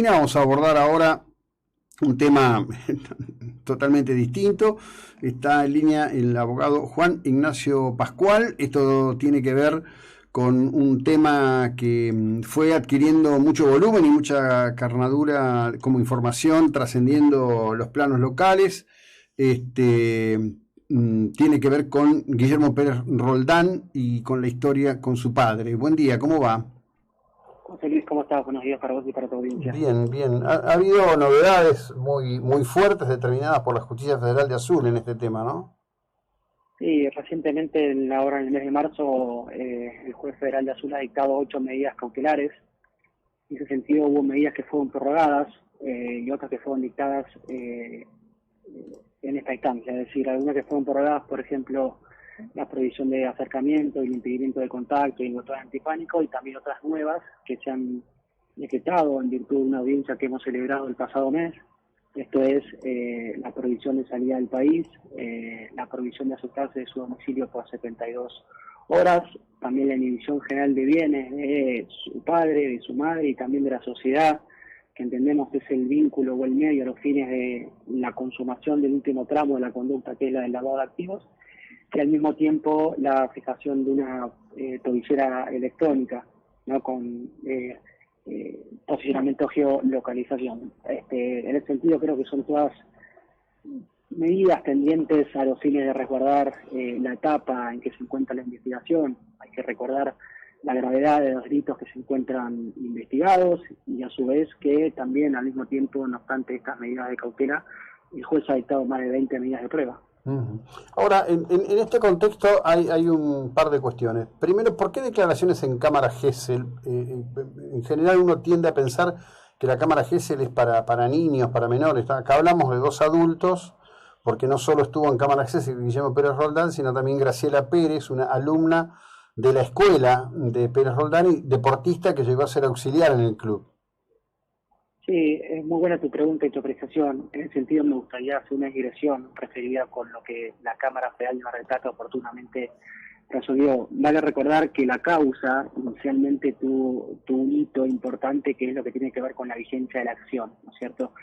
Vamos a abordar ahora un tema totalmente distinto. Está en línea el abogado Juan Ignacio Pascual. Esto tiene que ver con un tema que fue adquiriendo mucho volumen y mucha carnadura como información, trascendiendo los planos locales. Tiene que ver con Guillermo Pérez Roldán y con la historia con su padre. Buen día, ¿cómo va? José Luis, ¿cómo estás? Buenos días para vos y para tu audiencia. Bien, bien. Ha habido novedades muy fuertes determinadas por la Justicia Federal de Azul en este tema, ¿no? Sí, recientemente, ahora en el mes de marzo, el juez federal de Azul ha dictado 8 medidas cautelares. En ese sentido, hubo medidas que fueron prorrogadas y otras que fueron dictadas en esta instancia. Es decir, algunas que fueron prorrogadas, por ejemplo, la prohibición de acercamiento y el impedimento de contacto y el botón antipánico, y también otras nuevas que se han decretado en virtud de una audiencia que hemos celebrado el pasado mes. Esto es la prohibición de salida del país, la prohibición de asustarse de su domicilio por 72 horas, también la inhibición general de bienes de su padre, de su madre y también de la sociedad, que entendemos que es el vínculo o el medio a los fines de la consumación del último tramo de la conducta, que es la del lavado de activos, y al mismo tiempo la fijación de una tobillera electrónica, ¿no? Con posicionamiento geolocalización. En ese sentido creo que son todas medidas tendientes a los fines de resguardar la etapa en que se encuentra la investigación. Hay que recordar la gravedad de los delitos que se encuentran investigados y a su vez que también al mismo tiempo, no obstante estas medidas de cautela, el juez ha dictado más de 20 medidas de prueba. Ahora, en este contexto hay un par de cuestiones. Primero, ¿por qué declaraciones en cámara Gesell? En general uno tiende a pensar que la cámara Gesell es para niños, para menores. Acá hablamos de dos adultos, porque no solo estuvo en cámara Gesell Guillermo Pérez Roldán, sino también Graciela Pérez, una alumna de la escuela de Pérez Roldán y deportista que llegó a ser auxiliar en el club. Sí, es muy buena tu pregunta y tu apreciación. En ese sentido me gustaría hacer una digresión referida con lo que la Cámara Federal de Mar del Plata oportunamente resolvió. Vale recordar que la causa inicialmente tuvo un hito importante, que es lo que tiene que ver con la vigencia de la acción, ¿no es cierto?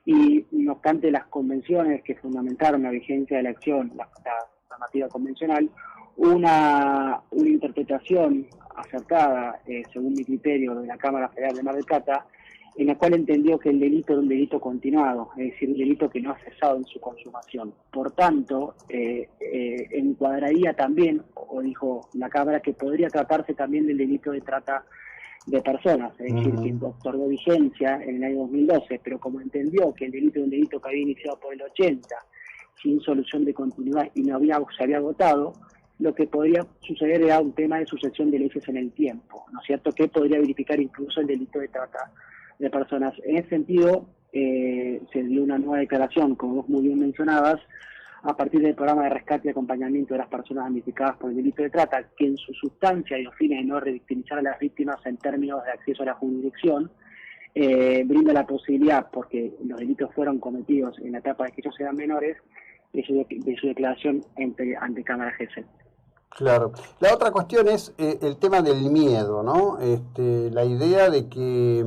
Y no obstante las convenciones que fundamentaron la vigencia de la acción, la normativa convencional, una interpretación acertada, según mi criterio, de la Cámara Federal de Mar del Plata, en la cual entendió que el delito era un delito continuado, es decir, un delito que no ha cesado en su consumación. Por tanto, encuadraría también, o dijo la Cámara, que podría tratarse también del delito de trata de personas, es decir, que otorgó vigencia en el año 2012, pero como entendió que el delito era un delito que había iniciado por el 80, sin solución de continuidad y se había agotado, lo que podría suceder era un tema de sucesión de leyes en el tiempo, ¿no es cierto?, que podría verificar incluso el delito de trata de personas. En ese sentido, se dio una nueva declaración, como vos muy bien mencionabas, a partir del programa de rescate y acompañamiento de las personas damnificadas por el delito de trata, que en su sustancia y los fines de no revictimizar a las víctimas en términos de acceso a la jurisdicción, brinda la posibilidad, porque los delitos fueron cometidos en la etapa de que ellos eran menores, de su declaración ante Cámara Gesell. Claro. La otra cuestión es el tema del miedo, ¿no? La idea de que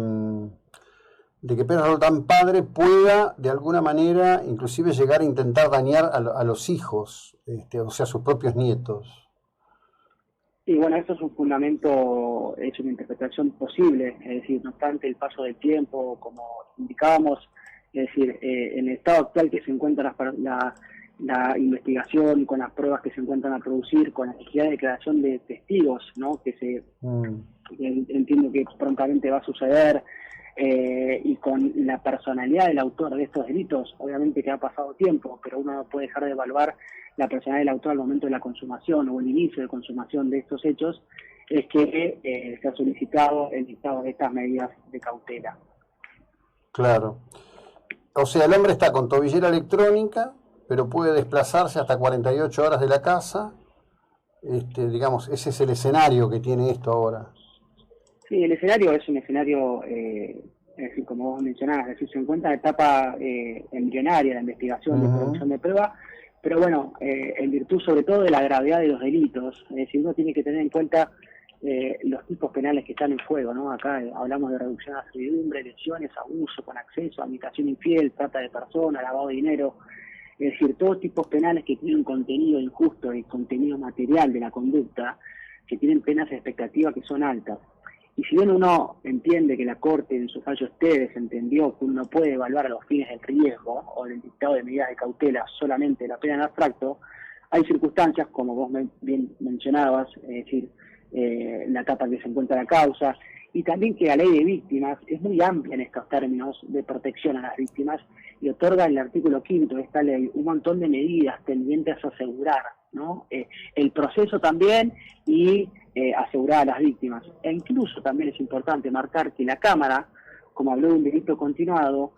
Pérez Roldán padre pueda, de alguna manera, inclusive llegar a intentar dañar a los hijos, o sea, a sus propios nietos. Y bueno, eso es un fundamento, es una interpretación posible, es decir, no obstante el paso del tiempo, como indicábamos, es decir, en el estado actual que se encuentra la investigación, con las pruebas que se encuentran a producir, con la necesidad de declaración de testigos, ¿no?, que entiendo que prontamente va a suceder, y con la personalidad del autor de estos delitos, obviamente que ha pasado tiempo, pero uno no puede dejar de evaluar la personalidad del autor al momento de la consumación o el inicio de consumación de estos hechos, es que se ha solicitado el dictado de estas medidas de cautela. Claro. O sea, el hombre está con tobillera electrónica, pero puede desplazarse hasta 48 horas de la casa. Digamos, ese es el escenario que tiene esto ahora. Sí, el escenario es un escenario, es decir, como vos mencionabas, es decir, se encuentra en etapa embrionaria de investigación, de producción de prueba, pero bueno, en virtud sobre todo de la gravedad de los delitos, es decir, uno tiene que tener en cuenta los tipos penales que están en juego, ¿no? Acá hablamos de reducción a servidumbre, lesiones, abuso con acceso, habitación infiel, trata de personas, lavado de dinero, es decir, todos tipos penales que tienen contenido injusto y contenido material de la conducta, que tienen penas expectativas que son altas. Y si bien uno entiende que la Corte en su fallo Esteves entendió que uno puede evaluar a los fines del riesgo o del dictado de medidas de cautela solamente la pena en abstracto, hay circunstancias, como vos bien mencionabas, es decir, la etapa que se encuentra la causa, y también que la ley de víctimas es muy amplia en estos términos de protección a las víctimas y otorga en el artículo 5º de esta ley un montón de medidas tendientes a asegurar, ¿no? El proceso también y asegurar a las víctimas. E incluso también es importante marcar que la Cámara, como habló de un delito continuado,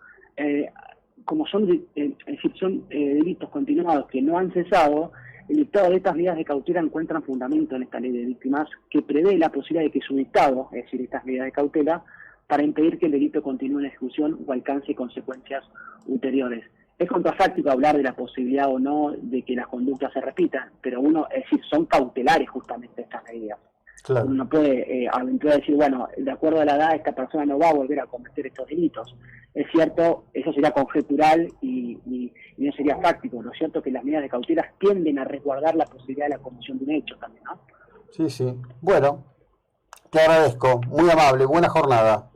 como son, es decir, son delitos continuados que no han cesado, el dictado de estas medidas de cautela encuentran fundamento en esta ley de víctimas que prevé la posibilidad de que su dictado, es decir, estas medidas de cautela, para impedir que el delito continúe en ejecución o alcance consecuencias ulteriores. Es contrafáctico hablar de la posibilidad o no de que las conductas se repitan, pero es decir, son cautelares justamente estas medidas. Claro. Uno no puede aventurar decir, bueno, de acuerdo a la edad, esta persona no va a volver a cometer estos delitos. Es cierto, eso sería conjetural y no sería práctico. Lo cierto es que las medidas de cautela tienden a resguardar la posibilidad de la comisión de un hecho también, ¿no? Sí, sí. Bueno, te agradezco. Muy amable. Buena jornada.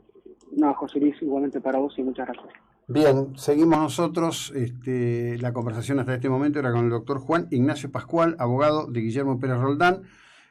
No, José Luis, igualmente para vos y muchas gracias. Bien, seguimos nosotros. La conversación hasta este momento era con el doctor Juan Ignacio Pascual, abogado de Guillermo Pérez Roldán.